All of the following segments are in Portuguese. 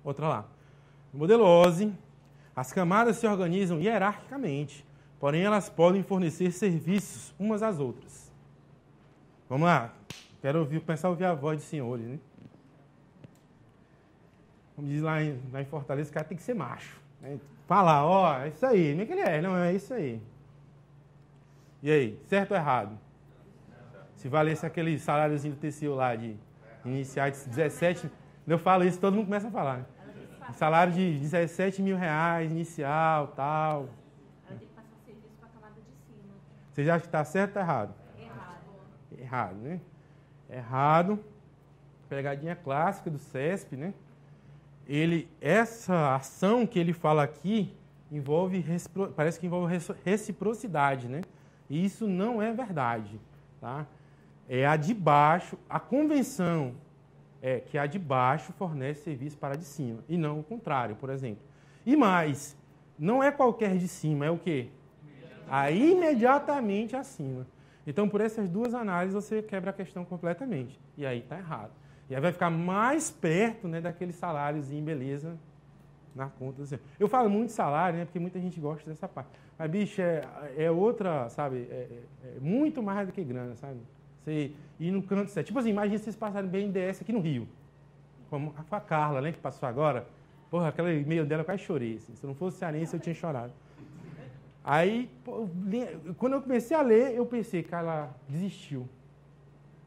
Outra lá. No modelo OSI, as camadas se organizam hierarquicamente, porém elas podem fornecer serviços umas às outras. Vamos lá. Quero começar a ouvir a voz dos senhores, né? Como diz lá em Fortaleza, o cara tem que ser macho. Né? Falar, ó, é isso aí. Não é que ele é, não, é isso aí. E aí, certo ou errado? Se valesse aquele saláriozinho do TCU lá de iniciar de 17, eu falo isso, todo mundo começa a falar. Né? Salário de 17 mil reais, inicial, tal. Ela tem que passar o serviço para a camada de cima. Você já acha que está certo ou errado? Errado. Errado, né? Errado. Pegadinha clássica do CESP, né? Essa ação que ele fala aqui parece que envolve reciprocidade, né? E isso não é verdade, tá? É a de baixo, a convenção é que a de baixo fornece serviço para a de cima, e não o contrário, por exemplo. E mais, não é qualquer de cima, é o quê? A imediatamente acima. Então, por essas duas análises, você quebra a questão completamente. E aí está errado. E aí vai ficar mais perto, né, daquele saláriozinho, beleza, na conta. Eu falo muito de salário, né, porque muita gente gosta dessa parte. Mas, bicho, é outra, sabe, é muito mais do que grana, sabe? Você ir no canto certo. Tipo assim, imagina vocês passarem BNDES aqui no Rio. Como a Carla, né, que passou agora. Porra, aquela e-mail dela eu quase chorei. Assim. Se eu não fosse cearense, eu tinha chorado. Aí, pô, quando eu comecei a ler, eu pensei, cara, ela desistiu.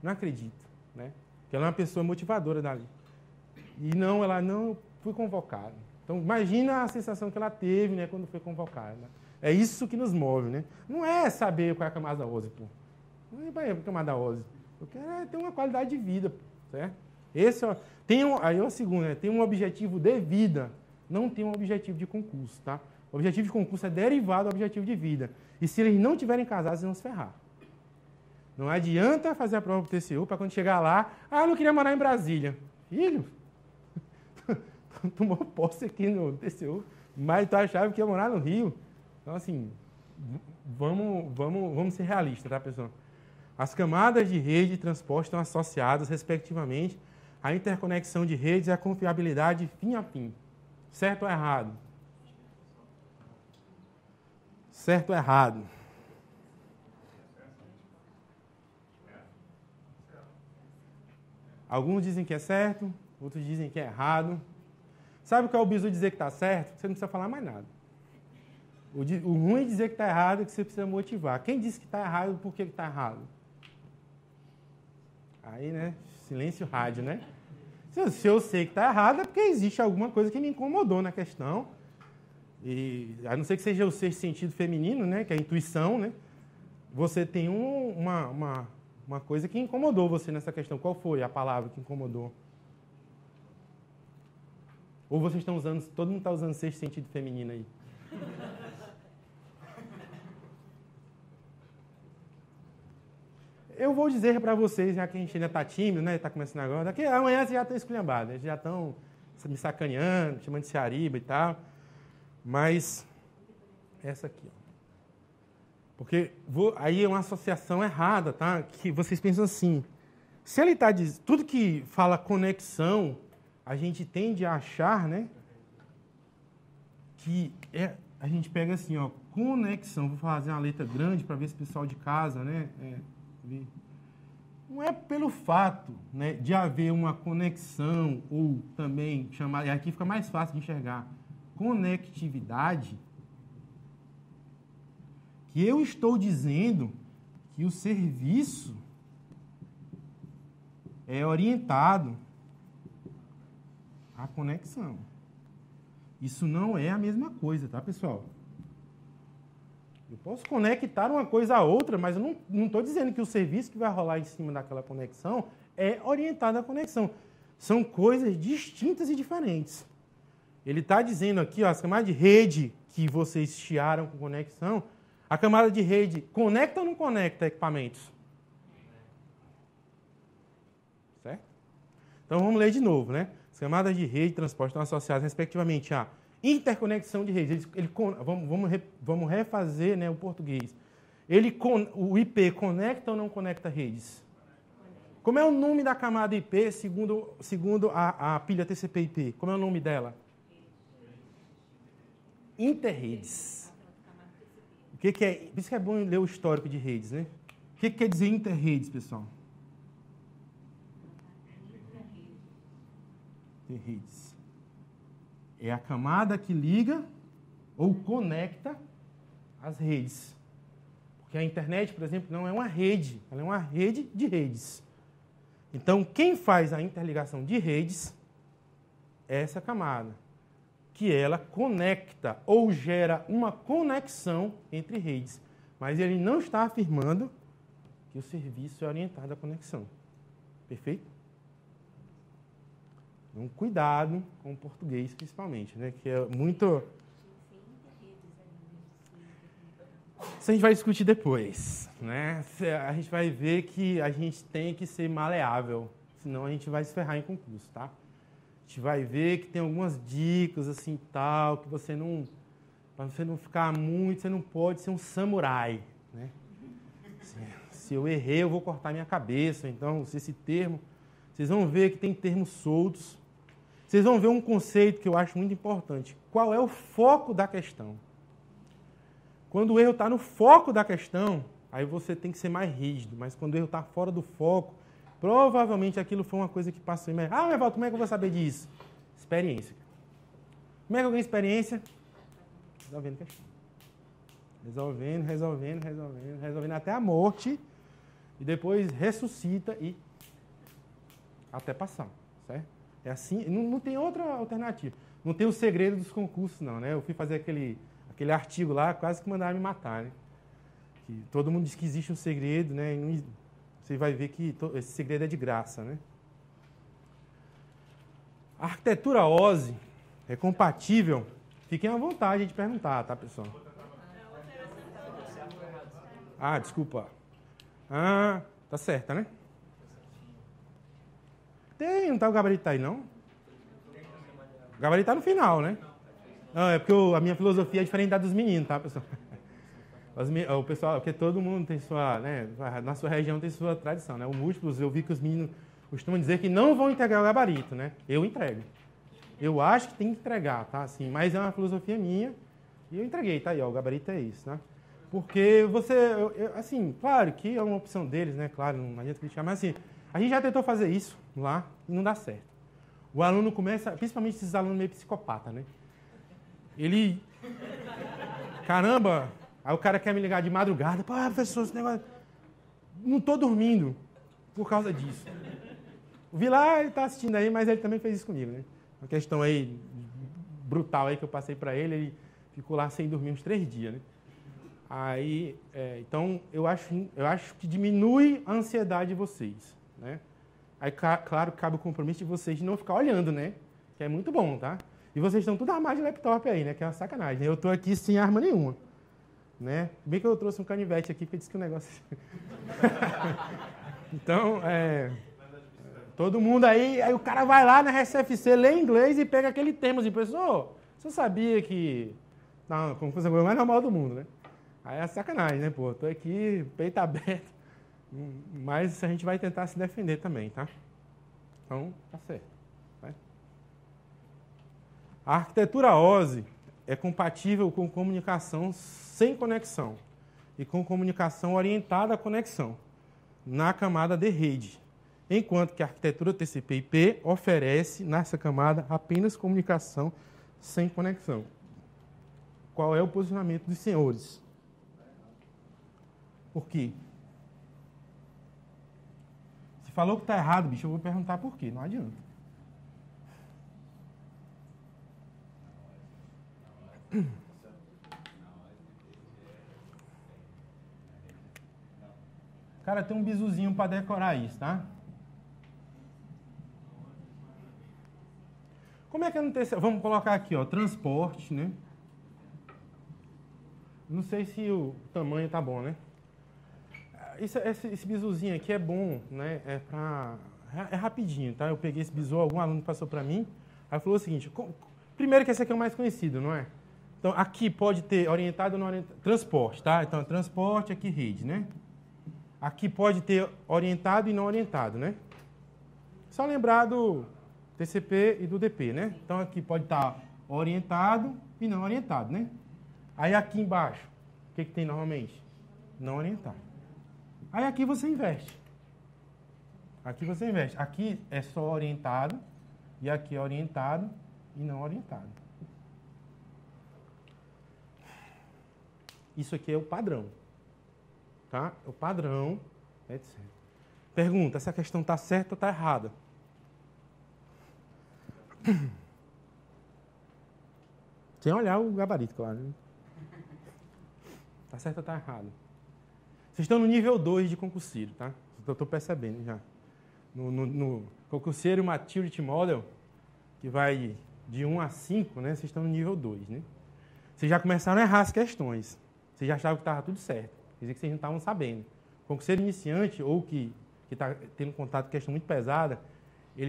Não acredito, né? Porque ela é uma pessoa motivadora dali. E não, ela não foi convocada. Então, imagina a sensação que ela teve, né, quando foi convocada. É isso que nos move, né? Não é saber qual é a camada OSI, pô. Não é para a camada OSI. Eu quero ter uma qualidade de vida, certo? Esse aí é o segundo, né? Tem um objetivo de vida, não tem um objetivo de concurso, tá? O objetivo de concurso é derivado do objetivo de vida. E se eles não tiverem casados, eles vão se ferrar. Não adianta fazer a prova do TCU para quando chegar lá, eu não queria morar em Brasília. Filho, tomou posse aqui no TCU, mas tu achava que ia morar no Rio. Então, assim, vamos ser realistas, tá, pessoal? As camadas de rede de transporte estão associadas, respectivamente, à interconexão de redes e à confiabilidade fim a fim. Certo ou errado? Certo ou errado? Alguns dizem que é certo, outros dizem que é errado. Sabe qual é o bizu dizer que está certo? Você não precisa falar mais nada. O ruim é dizer que está errado é que você precisa motivar. Quem disse que está errado, por que está errado? Aí, né? Silêncio rádio, né? Se eu sei que está errado, é porque existe alguma coisa que me incomodou na questão. E, a não ser que seja o sexto sentido feminino, né? Que é a intuição, né? Você tem uma coisa que incomodou você nessa questão. Qual foi a palavra que incomodou? Ou vocês estão usando, todo mundo está usando o sexto sentido feminino aí? Eu vou dizer para vocês, já que a gente ainda está tímido, né? Está começando agora, daqui amanhã vocês já estão esculhambados, né? Já estão me sacaneando, chamando de Ceariba e tal. Mas, essa aqui, ó. Porque aí é uma associação errada, tá? Que vocês pensam assim, se ele está dizendo, tudo que fala conexão, a gente tende a achar, né? Que a gente pega assim, ó, conexão, vou fazer uma letra grande para ver se o pessoal de casa, né? Não é pelo fato, né, de haver uma conexão ou também chamar, e aqui fica mais fácil de enxergar, conectividade, que eu estou dizendo que o serviço é orientado à conexão. Isso não é a mesma coisa, tá, pessoal? Eu posso conectar uma coisa a outra, mas eu não estou dizendo que o serviço que vai rolar em cima daquela conexão é orientado à conexão. São coisas distintas e diferentes. Ele está dizendo aqui, ó, as camadas de rede que vocês chiaram com conexão, a camada de rede conecta ou não conecta equipamentos? Certo? Então vamos ler de novo, né? As camadas de rede de transporte estão associadas, respectivamente, a interconexão de redes. Vamos refazer, né, o português. O IP conecta ou não conecta redes? Como é o nome da camada IP segundo a pilha TCP/IP? Como é o nome dela? Interredes. O que é? Por isso que é bom ler o histórico de redes, né? O que quer dizer interredes, pessoal? Interredes. É a camada que liga ou conecta as redes. Porque a internet, por exemplo, não é uma rede, ela é uma rede de redes. Então, quem faz a interligação de redes é essa camada, que ela conecta ou gera uma conexão entre redes. Mas ele não está afirmando que o serviço é orientado à conexão. Perfeito? Então, cuidado com o português, principalmente, né? Que é muito... Isso a gente vai discutir depois, né? A gente vai ver que a gente tem que ser maleável, senão a gente vai se ferrar em concurso, tá? A gente vai ver que tem algumas dicas assim tal, que você não... Para você não ficar muito, você não pode ser um samurai, né? Se eu errei, eu vou cortar minha cabeça. Então, esse termo... Vocês vão ver que tem termos soltos. Vocês vão ver um conceito que eu acho muito importante. Qual é o foco da questão? Quando o erro está no foco da questão, aí você tem que ser mais rígido. Mas quando o erro está fora do foco, provavelmente aquilo foi uma coisa que passou em... Ah, Evaldo, como é que eu vou saber disso? Experiência. Como é que eu ganho experiência? Resolvendo questão. Resolvendo até a morte. E depois ressuscita e até passar, certo? É assim, não tem outra alternativa. Não tem o segredo dos concursos, não, né? Eu fui fazer aquele artigo lá, quase que mandaram me matar, né? Que todo mundo diz que existe um segredo, né? E você vai ver que esse segredo é de graça, né? A arquitetura OSI é compatível? Fiquem à vontade de perguntar, tá, pessoal? Ah, desculpa. Ah, tá certa, né? Não tá o gabarito aí, não? O gabarito tá no final, né? Não, é porque a minha filosofia é diferente da dos meninos, tá, pessoal? O pessoal, porque todo mundo tem sua, né? Na sua região tem sua tradição, né? O múltiplos, eu vi que os meninos costumam dizer que não vão entregar o gabarito, né? Eu entrego. Eu acho que tem que entregar, tá? Assim, mas é uma filosofia minha e eu entreguei, tá aí, ó, o gabarito é isso, né? Porque assim, claro que é uma opção deles, né? Claro, não adianta criticar, mas assim, a gente já tentou fazer isso lá e não dá certo. O aluno começa, principalmente esses alunos meio psicopata, né? Ele, caramba, aí o cara quer me ligar de madrugada, pô, professor, esse negócio... Não estou dormindo por causa disso. Vi lá, ele está assistindo aí, mas ele também fez isso comigo, né? Uma questão aí brutal aí que eu passei para ele ficou lá sem dormir uns 3 dias, né? Aí, então, eu acho que diminui a ansiedade de vocês, né? Aí, claro, cabe o compromisso de vocês de não ficar olhando, né? Que é muito bom, tá? E vocês estão tudo armados de laptop aí, né? Que é uma sacanagem. Eu estou aqui sem arma nenhuma, né? Bem que eu trouxe um canivete aqui, porque disse que o negócio... Então, todo mundo aí o cara vai lá na RCFC, lê inglês e pega aquele termo assim, pessoal, você sabia que... Não, como fosse a coisa mais normal do mundo, né? Aí é sacanagem, né, pô? Tô aqui, peito aberto, mas a gente vai tentar se defender também, tá? Então, tá certo. Vai. A arquitetura OSI é compatível com comunicação sem conexão e com comunicação orientada à conexão na camada de rede, enquanto que a arquitetura TCP/IP oferece nessa camada apenas comunicação sem conexão. Qual é o posicionamento dos senhores? Por quê? Se falou que está errado, bicho, eu vou perguntar por quê. Não adianta. Cara, tem um bizuzinho para decorar isso, tá? Como é que é no terceiro? Vamos colocar aqui, ó, transporte, né? Não sei se o tamanho tá bom, né? Esse bizuzinho aqui é bom, né? É rapidinho, tá? Eu peguei esse bizu, algum aluno passou para mim, aí falou o seguinte, primeiro que esse aqui é o mais conhecido, não é? Então, aqui pode ter orientado ou não orientado, transporte, tá? Então, transporte, aqui rede, né? Aqui pode ter orientado e não orientado, né? Só lembrar do TCP e do DP, né? Então, aqui pode estar orientado e não orientado, né? Aí, aqui embaixo, o que tem normalmente? Não orientado. Aí, aqui você inverte. Aqui você inverte. Aqui é só orientado e aqui é orientado e não orientado. Isso aqui é o padrão. Tá? O padrão, etc. Pergunta, essa questão está certa ou está errada? Sem olhar o gabarito, claro. Está certo ou está errado? Vocês estão no nível 2 de concurseiro, tá? Eu estou percebendo já. No concurseiro Maturity Model, que vai de 1 a 5, né? Vocês estão no nível 2, né? Vocês já começaram a errar as questões. Vocês já achavam que estava tudo certo. Quer dizer que vocês não estavam sabendo. O concurseiro iniciante, ou que está tendo contato com questão muito pesada,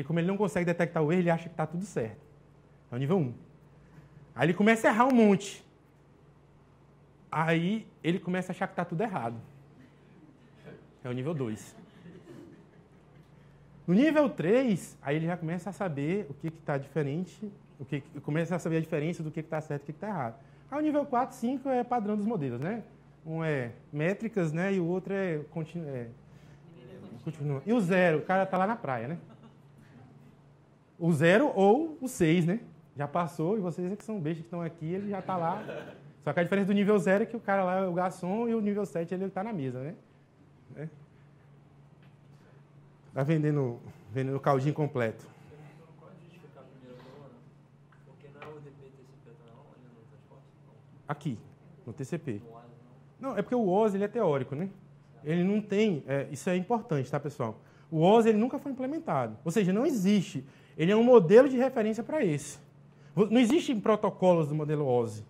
como ele não consegue detectar o erro, ele acha que está tudo certo. É o nível 1. Aí ele começa a errar um monte. Aí ele começa a achar que está tudo errado. É o nível 2. No nível 3, aí ele já começa a saber o que está diferente, começa a saber a diferença do que está certo e o que está errado. Aí o nível 4, 5 é padrão dos modelos, né? Um é métricas, né? E o outro é continua. E o 0, o cara está lá na praia, né? O 0 ou o 6, né? Já passou e vocês que são bestas que estão aqui, ele já está lá. Só que a diferença do nível 0 é que o cara lá é o garçom e o nível 7 ele está na mesa, né? Está vendendo o caldinho completo. Qual é justificar a primeira coluna? Porque não é o DP TCP não, ali no transporte? Aqui, no TCP. No OSI, Não, é porque o OSI ele é teórico, né? Ele não tem... isso é importante, tá, pessoal? O OSI ele nunca foi implementado. Ou seja, não existe. Ele é um modelo de referência para esse. Não existem protocolos do modelo OSI.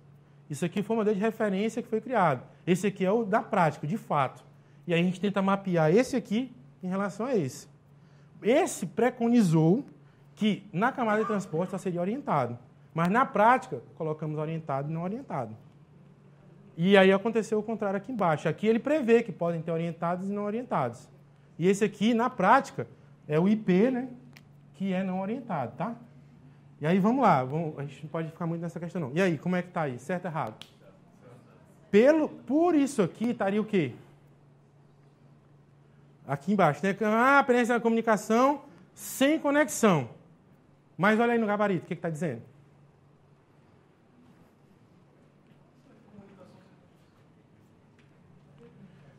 Isso aqui foi um modelo de referência que foi criado. Esse aqui é o da prática, de fato. E aí a gente tenta mapear esse aqui em relação a esse. Esse preconizou que na camada de transporte só seria orientado. Mas na prática, colocamos orientado e não orientado. E aí aconteceu o contrário aqui embaixo. Aqui ele prevê que podem ter orientados e não orientados. E esse aqui, na prática, é o IP, né, que é não orientado, tá? E aí vamos lá, a gente não pode ficar muito nessa questão não. E aí, como é que está aí? Certo ou errado? Por isso aqui estaria o quê? Aqui embaixo, né? Apenas a comunicação sem conexão. Mas olha aí no gabarito, o que está dizendo?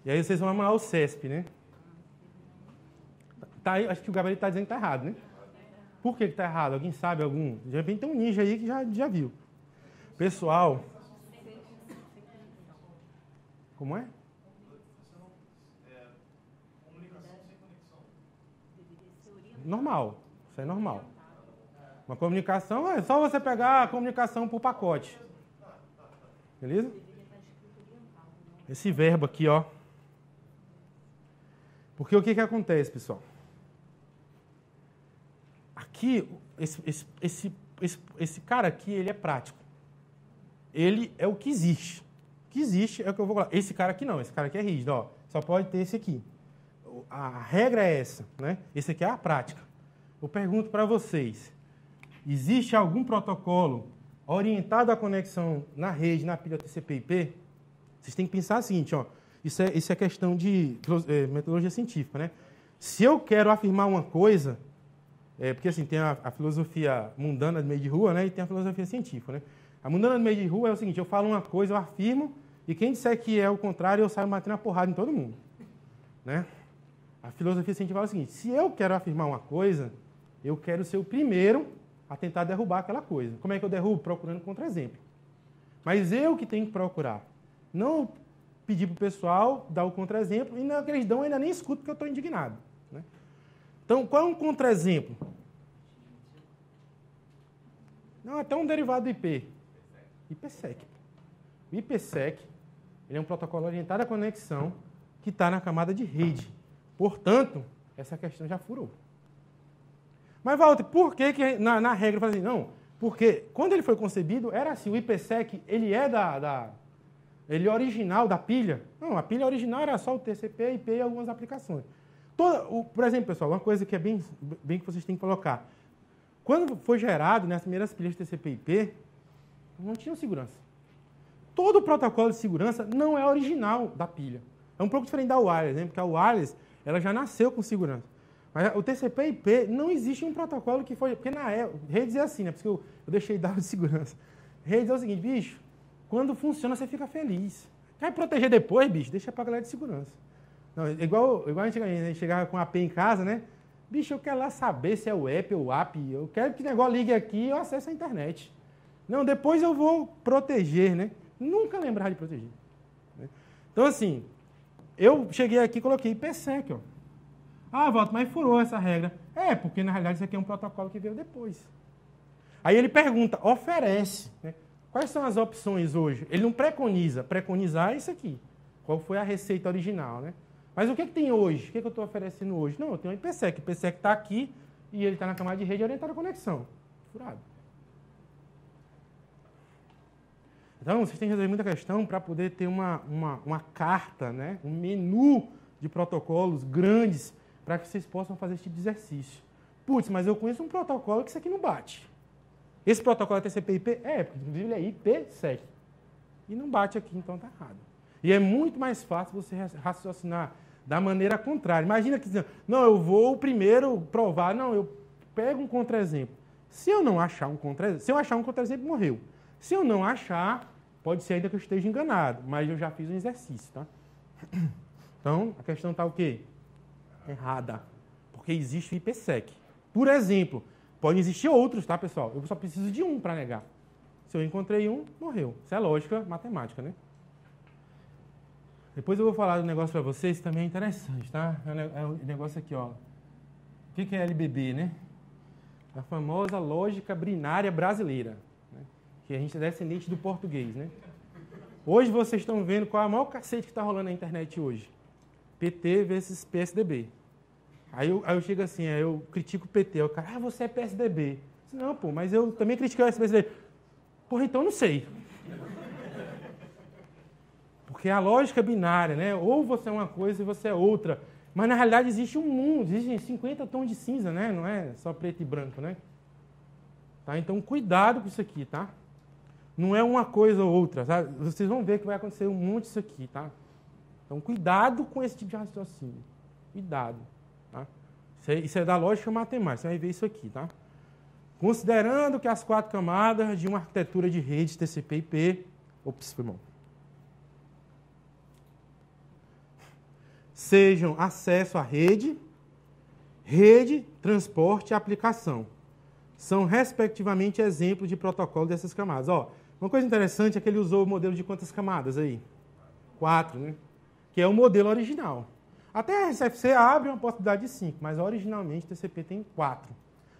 E aí vocês vão amarrar o CESP, né? Tá aí, acho que o gabarito está dizendo que está errado, né? Por que está errado? Alguém sabe algum? De repente tem um ninja aí que já viu. Pessoal... Como é? Normal. Isso é normal. Uma comunicação é só você pegar a comunicação por pacote. Beleza? Esse verbo aqui, ó. Porque o que acontece, pessoal? Aqui, esse cara aqui, ele é prático. Ele é o que existe. O que existe é o que eu vou falar. Esse cara aqui não, esse cara aqui é rígido, ó. Só pode ter esse aqui. A regra é essa, né? Esse aqui é a prática. Eu pergunto para vocês, existe algum protocolo orientado à conexão na rede, na pilha TCP/IP? Vocês têm que pensar o seguinte, ó. Isso é questão de metodologia científica, né? Se eu quero afirmar uma coisa, porque assim, tem a filosofia mundana do meio de rua, né? E tem a filosofia científica, né? A mundana do meio de rua é o seguinte, eu falo uma coisa, eu afirmo, e quem disser que é o contrário, eu saio batendo a porrada em todo mundo, né? A filosofia científica é o seguinte, se eu quero afirmar uma coisa, eu quero ser o primeiro a tentar derrubar aquela coisa. Como é que eu derrubo? Procurando contra-exemplo. Mas eu que tenho que procurar. Não pedir para o pessoal dar o contra-exemplo, e na que eles dão eu ainda nem escuto porque eu estou indignado, né? Então, qual é um contra-exemplo? Não, até um derivado do IP. IPsec. O IPsec ele é um protocolo orientado à conexão que está na camada de rede. Portanto, essa questão já furou. Mas, Walter, por que na regra fala assim? Não, porque quando ele foi concebido, era assim, o IPsec, ele é ele original da pilha. Não, a pilha original era só o TCP, IP e algumas aplicações. Por exemplo, pessoal, uma coisa que é bem que vocês têm que colocar. Quando foi gerado, nas primeiras pilhas TCP e IP, não tinha segurança. Todo o protocolo de segurança não é original da pilha. É um pouco diferente da wireless, né? Porque a wireless ela já nasceu com segurança. Mas o TCP e IP não existe um protocolo que foi... Porque na época, redes é assim, né? Porque eu deixei dados de segurança. Redes é o seguinte, bicho, quando funciona você fica feliz. Quer proteger depois, bicho? Deixa pra galera de segurança. Não, igual a gente chegava com a AP em casa, né? Bicho, eu quero lá saber se é o app ou o app. Eu quero que o negócio ligue aqui e eu acesso a internet. Não, depois eu vou proteger, né? Nunca lembrar de proteger. Né? Então, assim, eu cheguei aqui e coloquei IPsec, ó. Ah, Walter, mas furou essa regra. É, porque na realidade isso aqui é um protocolo que veio depois. Aí ele pergunta, oferece, né? Quais são as opções hoje? Ele não preconiza. Preconizar é isso aqui. Qual foi a receita original, né? Mas o que tem hoje? O que eu estou oferecendo hoje? Não, eu tenho um IPsec. O IPsec está aqui e ele está na camada de rede orientada à conexão. Furado. Então, vocês têm que resolver muita questão para poder ter uma carta, né? Um menu de protocolos grandes para que vocês possam fazer esse tipo de exercício. Putz, mas eu conheço um protocolo que isso aqui não bate. Esse protocolo é TCP/IP? É, porque inclusive ele é IPsec. E não bate aqui, então está errado. E é muito mais fácil você raciocinar da maneira contrária. Imagina que, não, eu vou primeiro provar. Não, eu pego um contra-exemplo. Se eu não achar um contra-exemplo, se eu achar um contra-exemplo, morreu. Se eu não achar, pode ser ainda que eu esteja enganado, mas eu já fiz um exercício, tá? Então, a questão está o quê? Errada. Porque existe o IPsec. Por exemplo, podem existir outros, tá, pessoal? Eu só preciso de um para negar. Se eu encontrei um, morreu. Isso é lógica matemática, né? Depois eu vou falar do negócio para vocês, também é interessante, tá? É um negócio aqui, ó. O que é LBB, né? A famosa lógica binária brasileira. Né? Que a gente é descendente do português, né? Hoje vocês estão vendo qual é o maior cacete que está rolando na internet hoje. PT versus PSDB. Aí eu chego assim, eu critico o PT. O cara, você é PSDB. Não, pô, mas eu também critiquei o PSDB. Porra, então não sei. Porque a lógica binária, né? Ou você é uma coisa e você é outra. Mas na realidade existe um mundo, existem 50 tons de cinza, né? Não é só preto e branco, né? Tá? Então cuidado com isso aqui, tá? Não é uma coisa ou outra, sabe? Vocês vão ver que vai acontecer um monte disso aqui, tá? Então cuidado com esse tipo de raciocínio. Cuidado. Tá? Isso é da lógica matemática, você vai ver isso aqui, tá? Considerando que as 4 camadas de uma arquitetura de rede TCP/IP... Ops, foi bom. Sejam acesso à rede, transporte e aplicação. São, respectivamente, exemplos de protocolo dessas camadas. Ó, uma coisa interessante é que ele usou o modelo de quantas camadas aí? 4, né? Que é o modelo original. Até a RCFC abre uma possibilidade de 5, mas originalmente o TCP tem 4.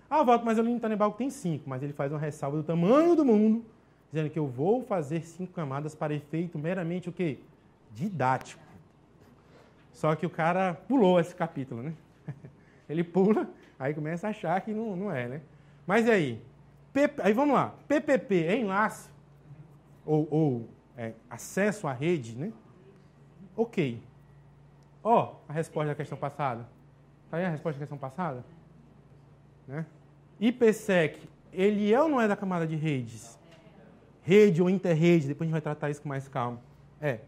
Ah, Walter, mas o Linux Tannenbaum tem 5, mas ele faz uma ressalva do tamanho do mundo, dizendo que eu vou fazer 5 camadas para efeito meramente o quê? Didático. Só que o cara pulou esse capítulo, né? Ele pula, aí começa a achar que não é, né? Mas e aí? Aí vamos lá. PPP é enlace ou acesso à rede, né? Ok. Ó, a resposta da questão passada. Tá aí a resposta da questão passada? Né? IPsec, ele é ou não é da camada de redes? Rede ou interrede, depois a gente vai tratar isso com mais calma. É.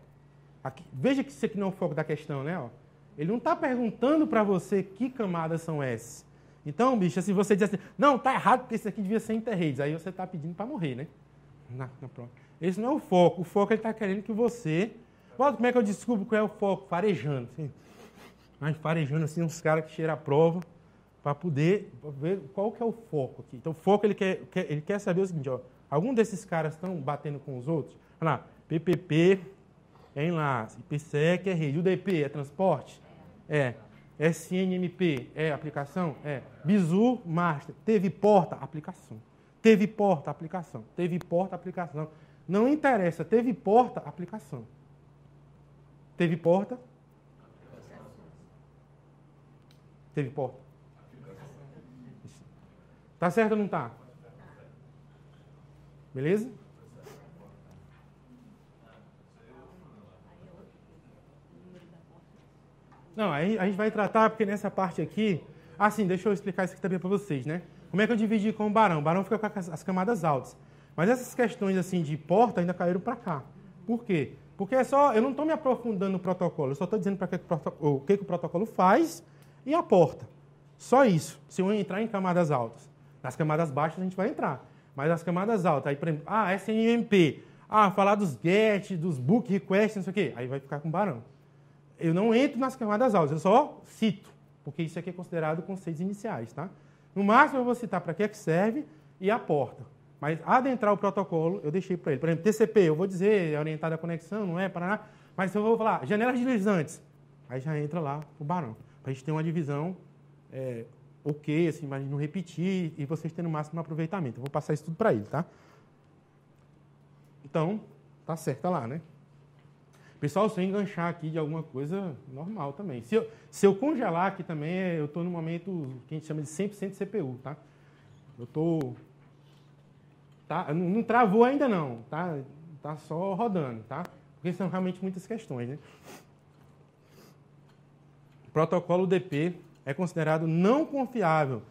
Aqui, veja que isso aqui não é o foco da questão, né? Ó, ele não está perguntando para você que camadas são essas. Então, bicho, assim, você diz assim, não, tá errado porque isso aqui devia ser interredes. Aí você está pedindo para morrer, né? Na prova. Esse não é o foco. O foco ele está querendo que você... Como é que eu descubro qual é o foco? Farejando. Assim. Mas farejando assim, uns caras que cheiram a prova para poder ver qual que é o foco aqui. Então, o foco ele quer saber o seguinte, ó. Algum desses caras estão batendo com os outros? Olha lá, PPP... é enlace, IPsec é rede, UDP é transporte? É. SNMP é aplicação? É. Bizu, master. Teve porta? Aplicação. Teve porta? Aplicação. Teve porta? Aplicação. Não interessa. Teve porta? Aplicação. Teve porta? Teve porta? Tá certo ou não tá? Não, aí a gente vai tratar, porque nessa parte aqui... Assim, deixa eu explicar isso aqui também para vocês, né? Como é que eu dividi com o Barão? O Barão fica com as camadas altas. Mas essas questões assim de porta ainda caíram para cá. Por quê? Porque eu não estou me aprofundando no protocolo, eu só estou dizendo para o que o protocolo faz e a porta. Só isso. Se eu entrar em camadas altas. Nas camadas baixas a gente vai entrar. Mas as camadas altas, aí, por exemplo, SNMP, falar dos GET, dos book requests, não sei o quê, aí vai ficar com o Barão. Eu não entro nas camadas altas, eu só cito, porque isso aqui é considerado conceitos iniciais, tá? No máximo eu vou citar para que é que serve e a porta. Mas adentrar o protocolo, eu deixei para ele. Por exemplo, TCP, eu vou dizer, é orientado à conexão, não é, Paraná. Mas se eu vou falar, janelas deslizantes, aí já entra lá o Barão. Para a gente ter uma divisão ok, assim, mas não repetir e vocês terem o máximo aproveitamento. Eu vou passar isso tudo para ele, tá? Então, tá certo, tá lá, né? Pessoal, se eu enganchar aqui de alguma coisa, normal também. Se eu congelar aqui também, eu estou no momento que a gente chama de 100% CPU, tá? Eu estou... Tá? Não travou ainda não, tá? Tá só rodando, tá? Porque são realmente muitas questões, né? O protocolo UDP é considerado não confiável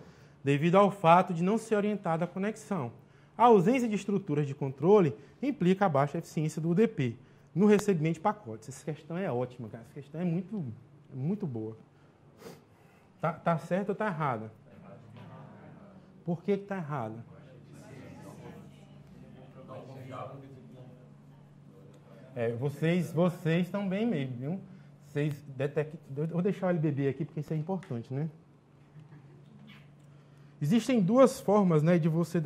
devido ao fato de não ser orientado à conexão. A ausência de estruturas de controle implica a baixa eficiência do UDP no recebimento de pacotes. Essa questão é ótima, cara. Essa questão é muito boa. Tá certo ou tá errada? Por que tá errada? Vocês estão bem mesmo, viu? Vocês detectam... Eu vou deixar ele beber aqui, porque isso é importante, né? Existem duas formas, né, de você...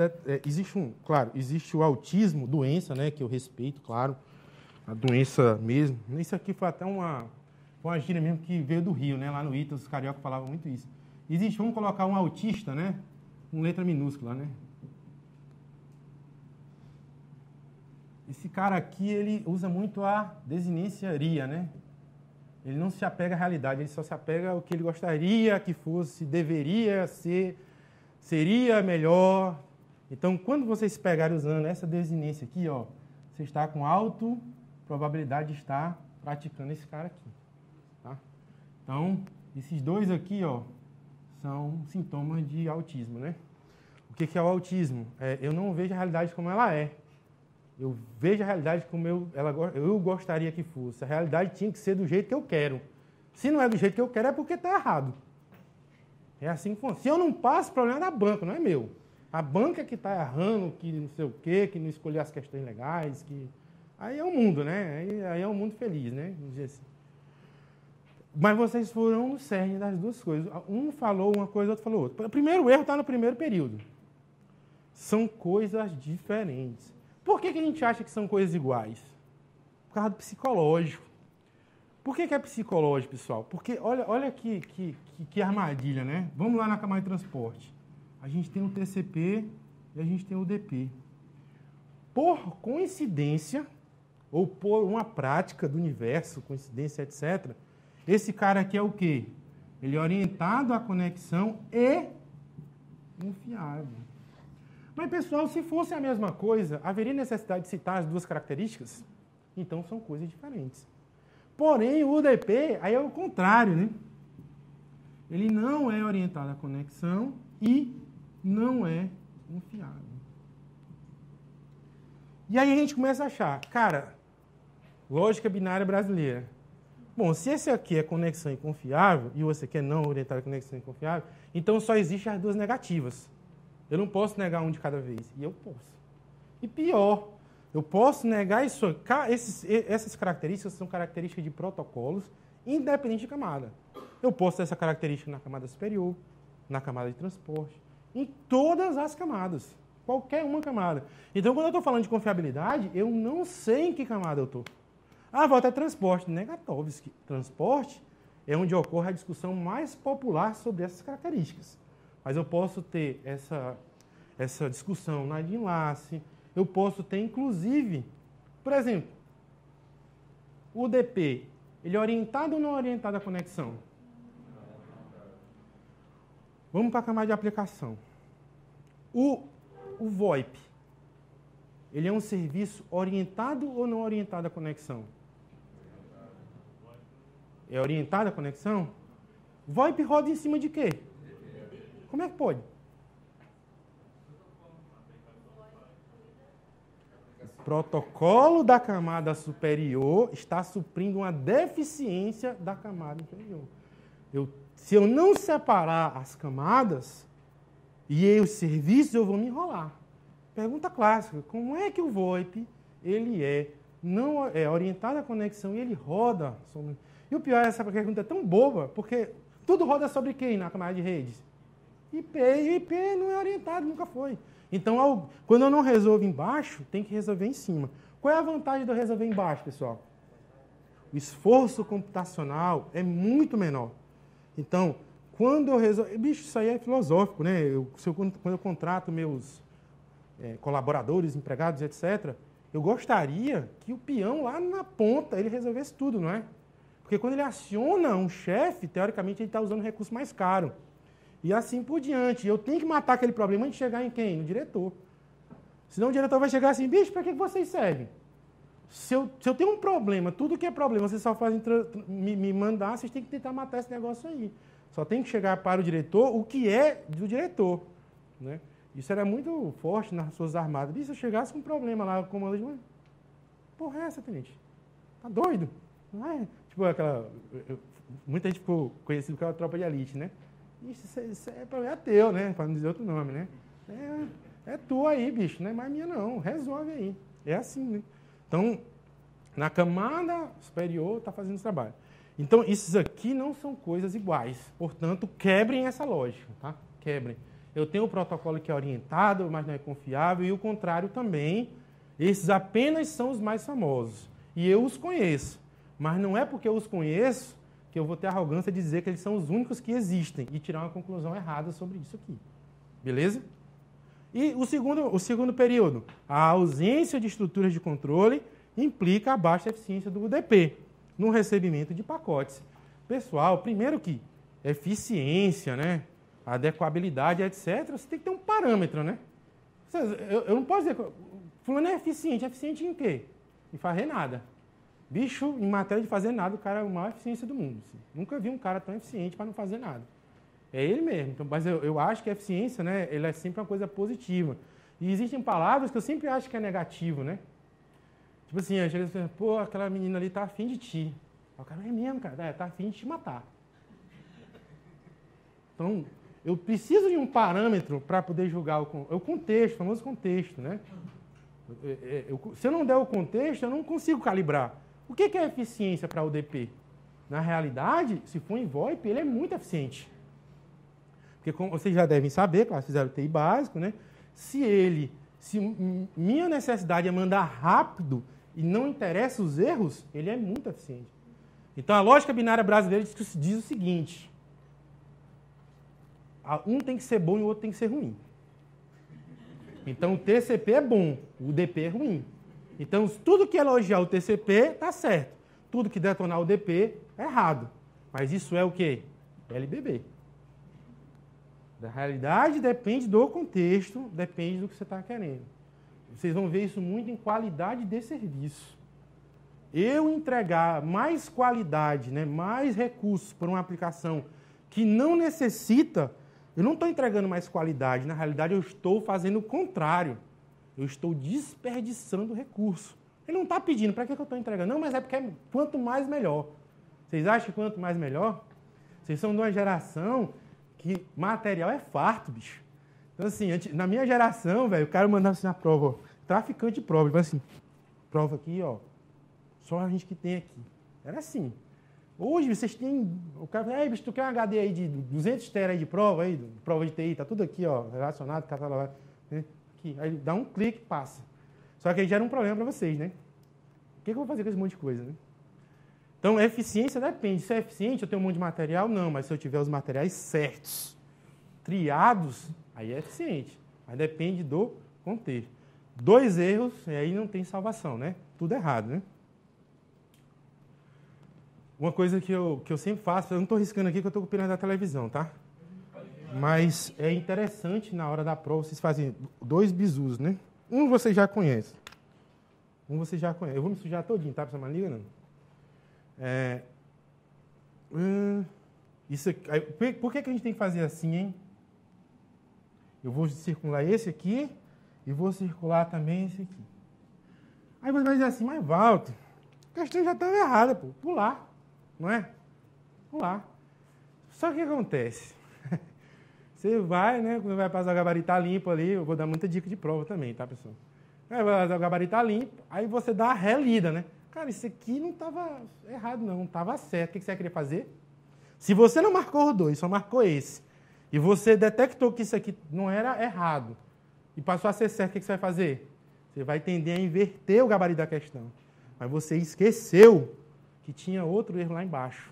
Existe o autismo, doença, né, que eu respeito, claro. A doença mesmo. Isso aqui foi até uma gíria mesmo que veio do Rio, né? Lá no Ita, os cariocas falavam muito isso. Vamos colocar um autista, né? Com letra minúscula, né? Esse cara aqui, ele usa muito a desinênciaria, né? Ele não se apega à realidade, ele só se apega ao que ele gostaria que fosse, deveria ser, seria melhor. Então, quando vocês pegarem usando essa desinência aqui, ó, você está com alta probabilidade de estar praticando esse cara aqui, tá? Então, esses dois aqui, ó, são sintomas de autismo, né? O que é o autismo? Eu não vejo a realidade como ela é. Eu vejo a realidade como eu gostaria que fosse. A realidade tinha que ser do jeito que eu quero. Se não é do jeito que eu quero, é porque está errado. É assim que funciona. Se eu não passo, o problema é da banca, não é meu. A banca que está errando, que não sei o quê, que não escolheu as questões legais, que... Aí é o mundo, né? Aí é o mundo feliz, né? Vamos dizer assim. Mas vocês foram no cerne das duas coisas. Um falou uma coisa, o outro falou outra. O primeiro erro está no primeiro período. São coisas diferentes. Por que a gente acha que são coisas iguais? Por causa do psicológico. Por que é psicológico, pessoal? Porque olha que armadilha, né? Vamos lá na camada de transporte. A gente tem o TCP e a gente tem o UDP. Por coincidência, ou por uma prática do universo, coincidência, etc., esse cara aqui é o quê? Ele é orientado à conexão e confiável. Mas, pessoal, se fosse a mesma coisa, haveria necessidade de citar as duas características? Então, são coisas diferentes. Porém, o UDP, aí é o contrário, né? Ele não é orientado à conexão e não é confiável. E aí a gente começa a achar, cara, lógica binária brasileira. Bom, se esse aqui é conexão inconfiável e você quer não orientar a conexão inconfiável, então só existem as duas negativas. Eu não posso negar um de cada vez. E eu posso. E pior, eu posso negar isso. Essas características são características de protocolos, independente de camada. Eu posso ter essa característica na camada superior, na camada de transporte, em todas as camadas. Qualquer uma camada. Então, quando eu estou falando de confiabilidade, eu não sei em que camada eu estou. Volta a transporte. Negatovski. Transporte é onde ocorre a discussão mais popular sobre essas características. Mas eu posso ter essa discussão na de enlace. Eu posso ter, inclusive, por exemplo, o UDP, ele é orientado ou não orientado à conexão? Vamos para a camada de aplicação. O VoIP, ele é um serviço orientado ou não orientado à conexão? é orientada a conexão? VoIP roda em cima de quê? Como é que pode? O protocolo da camada superior está suprindo uma deficiência da camada inferior. Se eu não separar as camadas e os serviços, eu vou me enrolar. Pergunta clássica, como é que o VoIP ele não é orientado à conexão e ele roda sobre... E o pior, essa pergunta é tão boba, porque tudo roda sobre quem na camada de redes? IP. E IP não é orientado, nunca foi. Então, quando eu não resolvo embaixo, tem que resolver em cima. Qual é a vantagem de eu resolver embaixo, pessoal? O esforço computacional é muito menor. Então, quando eu resolvo... Bicho, isso aí é filosófico, né? Quando eu contrato meus colaboradores, empregados, etc., eu gostaria que o peão lá na ponta, ele resolvesse tudo, não é? Porque quando ele aciona um chefe, teoricamente ele está usando um recurso mais caro. E assim por diante. Eu tenho que matar aquele problema antes de chegar em quem? No diretor. Senão o diretor vai chegar assim, bicho, para que vocês servem? Se eu tenho um problema, tudo que é problema, vocês só fazem me mandar, vocês têm que tentar matar esse negócio aí. Só tem que chegar para o diretor o que é do diretor. Né? Isso era muito forte nas Forças Armadas. E se eu chegasse com um problema lá, o comandante, porra é essa, tenente? Tá doido? Não é? Tipo aquela... Muita gente ficou conhecido como a tropa de elite, né? Isso é problema teu, né? Para não dizer outro nome, né? É tua aí, bicho, não é mais minha não. Resolve aí. É assim, né? Então, na camada superior está fazendo esse trabalho. Então, esses aqui não são coisas iguais. Portanto, quebrem essa lógica, tá? Quebrem. Eu tenho o protocolo que é orientado, mas não é confiável, e o contrário também. Esses apenas são os mais famosos. E eu os conheço. Mas não é porque eu os conheço que eu vou ter a arrogância de dizer que eles são os únicos que existem e tirar uma conclusão errada sobre isso aqui. Beleza? E o segundo período, a ausência de estruturas de controle implica a baixa eficiência do UDP no recebimento de pacotes. Pessoal, primeiro que eficiência, né, adequabilidade, etc., você tem que ter um parâmetro, né? Eu não posso dizer que fulano é eficiente em quê? Em fazer nada. Bicho, em matéria de fazer nada, o cara é a maior eficiência do mundo. Assim. Nunca vi um cara tão eficiente para não fazer nada. É ele mesmo. Então, mas eu acho que a eficiência, né, ela é sempre uma coisa positiva. E existem palavras que eu sempre acho que é negativo, né? Tipo assim, eu chego e falo, pô, aquela menina ali tá afim de ti. O cara é mesmo, cara, tá afim de te matar. Então, eu preciso de um parâmetro para poder julgar o contexto, o famoso contexto, né? Se eu não der o contexto, eu não consigo calibrar. O que é eficiência para o UDP? Na realidade, se for em VoIP, ele é muito eficiente. Porque, como vocês já devem saber, claro, fizeram o TI básico, né? Se minha necessidade é mandar rápido e não interessa os erros, ele é muito eficiente. Então, a lógica binária brasileira diz o seguinte: um tem que ser bom e o outro tem que ser ruim. Então, o TCP é bom, o UDP é ruim. Então, tudo que elogiar o TCP está certo. Tudo que detonar o UDP é errado. Mas isso é o quê? LBB. Da realidade depende do contexto, depende do que você está querendo. Vocês vão ver isso muito em qualidade de serviço. Eu entregar mais qualidade, né, mais recursos para uma aplicação que não necessita, eu não estou entregando mais qualidade. Na realidade, eu estou fazendo o contrário. Eu estou desperdiçando recurso. Ele não está pedindo, para que eu estou entregando? Não, mas é porque quanto mais, melhor. Vocês acham que quanto mais, melhor? Vocês são de uma geração que material é farto, bicho. Então, assim, na minha geração, velho, o cara mandava assim na prova, ó, traficante de prova. Ele falava assim, prova aqui, ó, só a gente que tem aqui. Era assim. Hoje, vocês têm... O cara fala, bicho, tu quer um HD aí de 200 TB aí de prova, aí, prova de TI, tá tudo aqui, ó, relacionado, catalogado, né? Aqui. Aí dá um clique e passa. Só que aí gera um problema para vocês, né? O que eu vou fazer com esse monte de coisa, né? Então, a eficiência depende. Se é eficiente, eu tenho um monte de material? Não, mas se eu tiver os materiais certos, triados, aí é eficiente. Mas depende do contexto. 2 erros, e aí não tem salvação, né? Tudo errado, né? Uma coisa que eu sempre faço, eu não estou riscando aqui que eu estou copiando da televisão, tá? Mas é interessante, na hora da prova, vocês fazem 2 bizus, né? Um você já conhece. Eu vou me sujar todinho, tá? Pra essa liga, não. Isso aqui, por que a gente tem que fazer assim, hein? Eu vou circular esse aqui e vou circular também esse aqui. Aí você vai dizer assim, mas Walter, a questão já estava errada, pô. Pular, não é? Pular. Só que o que acontece? Você vai, né? Quando vai passar o gabarito tá limpo ali, eu vou dar muita dica de prova também, tá, pessoal? Aí vai passar o gabarito tá limpo, aí você dá a relida, né? Cara, isso aqui não estava errado, não. Estava certo. O que você vai querer fazer? Se você não marcou os dois, só marcou esse, e você detectou que isso aqui não era errado, e passou a ser certo, o que você vai fazer? Você vai tender a inverter o gabarito da questão. Mas você esqueceu que tinha outro erro lá embaixo.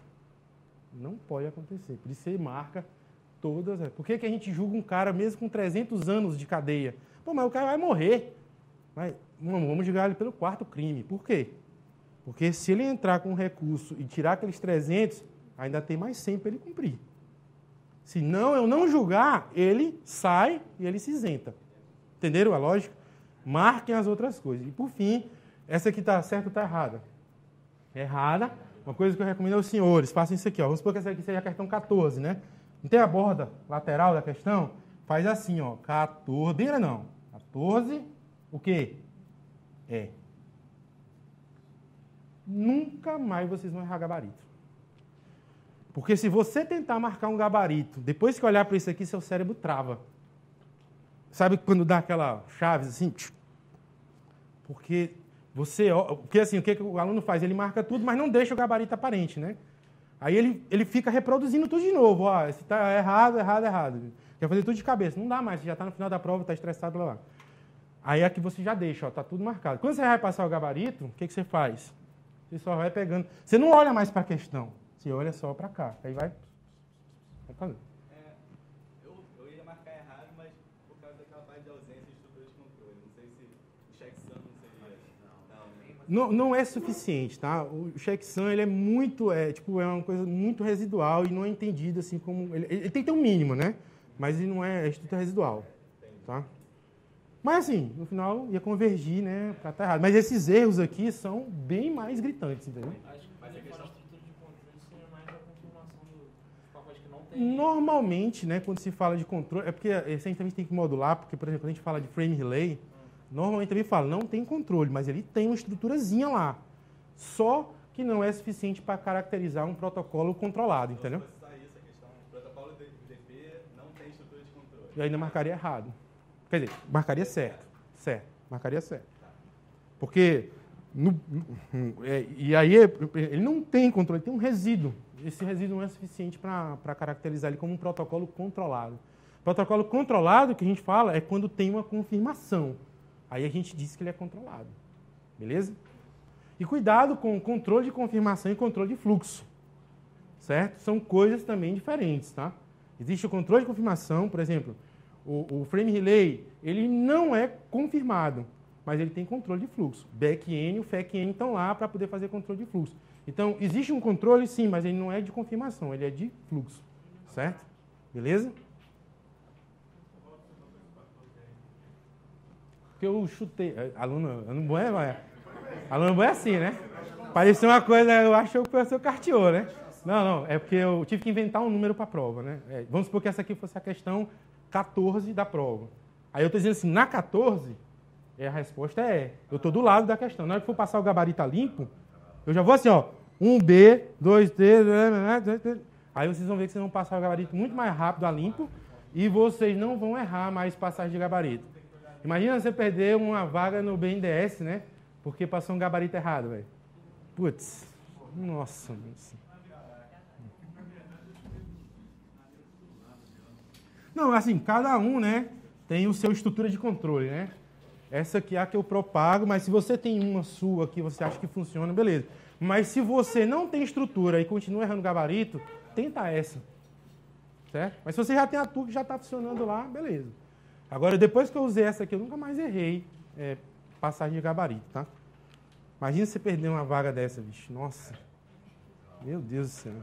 Não pode acontecer. Por isso você marca todas. Por que a gente julga um cara mesmo com 300 anos de cadeia? Pô, mas o cara vai morrer. Mas, vamos julgar ele pelo quarto crime. Por quê? Porque se ele entrar com um recurso e tirar aqueles 300, ainda tem mais 100 para ele cumprir. Se não, eu não julgar, ele sai e ele se isenta. Entenderam a lógica? Marquem as outras coisas. E, por fim, essa aqui está certa ou está errada? Errada. Uma coisa que eu recomendo aos senhores, façam isso aqui. Ó. Vamos supor que essa aqui seja a questão 14, né? Não tem a borda lateral da questão? Faz assim, ó. 14, bem não. 14, o quê? Nunca mais vocês vão errar gabarito. Porque se você tentar marcar um gabarito, depois que olhar para isso aqui, seu cérebro trava. Sabe quando dá aquela chave assim? Porque assim, o que o aluno faz? Ele marca tudo, mas não deixa o gabarito aparente, né? Aí ele fica reproduzindo tudo de novo. Ó, esse está errado. Quer fazer tudo de cabeça. Não dá mais, você já está no final da prova, está estressado lá. Aí aqui você já deixa, ó, está tudo marcado. Quando você vai passar o gabarito, o que você faz? Você só vai pegando. Você não olha mais para a questão, você olha só para cá. Aí vai fazendo. Eu ia marcar errado, mas por causa daquela parte de ausência de estrutura de controle. Não sei se o checksum não seria. Não é suficiente, tá? O checksum, ele é muito, é uma coisa muito residual e não é entendido assim como... Ele tem que ter um mínimo, né? Mas ele não é estrutura residual, tá? Mas assim, no final ia convergir, né? Pra tá errado. Mas esses erros aqui são bem mais gritantes, entendeu? Acho que quando fala estrutura de controle, seria mais a confirmação do pacote que não tem. Normalmente, né, quando se fala de controle, é porque esse a gente também tem que modular, porque, por exemplo, quando a gente fala de frame relay, normalmente também fala, não tem controle, mas ele tem uma estruturazinha lá. Só que não é suficiente para caracterizar um protocolo controlado, entendeu? Se fosse essa questão, o protocolo do DP não tem estrutura de controle. E ainda marcaria errado. Quer dizer, marcaria certo. Marcaria certo. Porque, e aí, ele não tem controle, tem um resíduo. Esse resíduo não é suficiente para caracterizar ele como um protocolo controlado. Protocolo controlado, que a gente fala, é quando tem uma confirmação. Aí a gente diz que ele é controlado. Beleza? E cuidado com controle de confirmação e controle de fluxo. Certo? São coisas também diferentes, tá? Existe o controle de confirmação, por exemplo, o frame relay, ele não é confirmado, mas ele tem controle de fluxo. Back-end e o FAC-end estão lá para poder fazer controle de fluxo. Então, existe um controle, sim, mas ele não é de confirmação, ele é de fluxo. Certo? Beleza? Porque eu chutei. Aluno bom é assim, né? Parecia uma coisa, eu acho que o professor carteou, né? Não, é porque eu tive que inventar um número para a prova, né? Vamos supor que essa aqui fosse a questão 14 da prova. Aí eu estou dizendo assim, na 14, a resposta é. Eu estou do lado da questão. Na hora que for passar o gabarito limpo, eu já vou assim, ó. 1B, 2T, aí vocês vão ver que vocês vão passar o gabarito muito mais rápido a limpo e vocês não vão errar mais passagem de gabarito. Imagina você perder uma vaga no BNDES, né? Porque passou um gabarito errado, velho. Putz, nossa. Não, assim, cada um, né, tem o seu estrutura de controle, né? Essa aqui é a que eu propago, mas se você tem uma sua que você acha que funciona, beleza. Mas se você não tem estrutura e continua errando gabarito, tenta essa. Certo? Mas se você já tem a tua que já está funcionando lá, beleza. Agora, depois que eu usei essa aqui, eu nunca mais errei passagem de gabarito, tá? Imagina você perder uma vaga dessa, bicho. Nossa. Meu Deus do céu.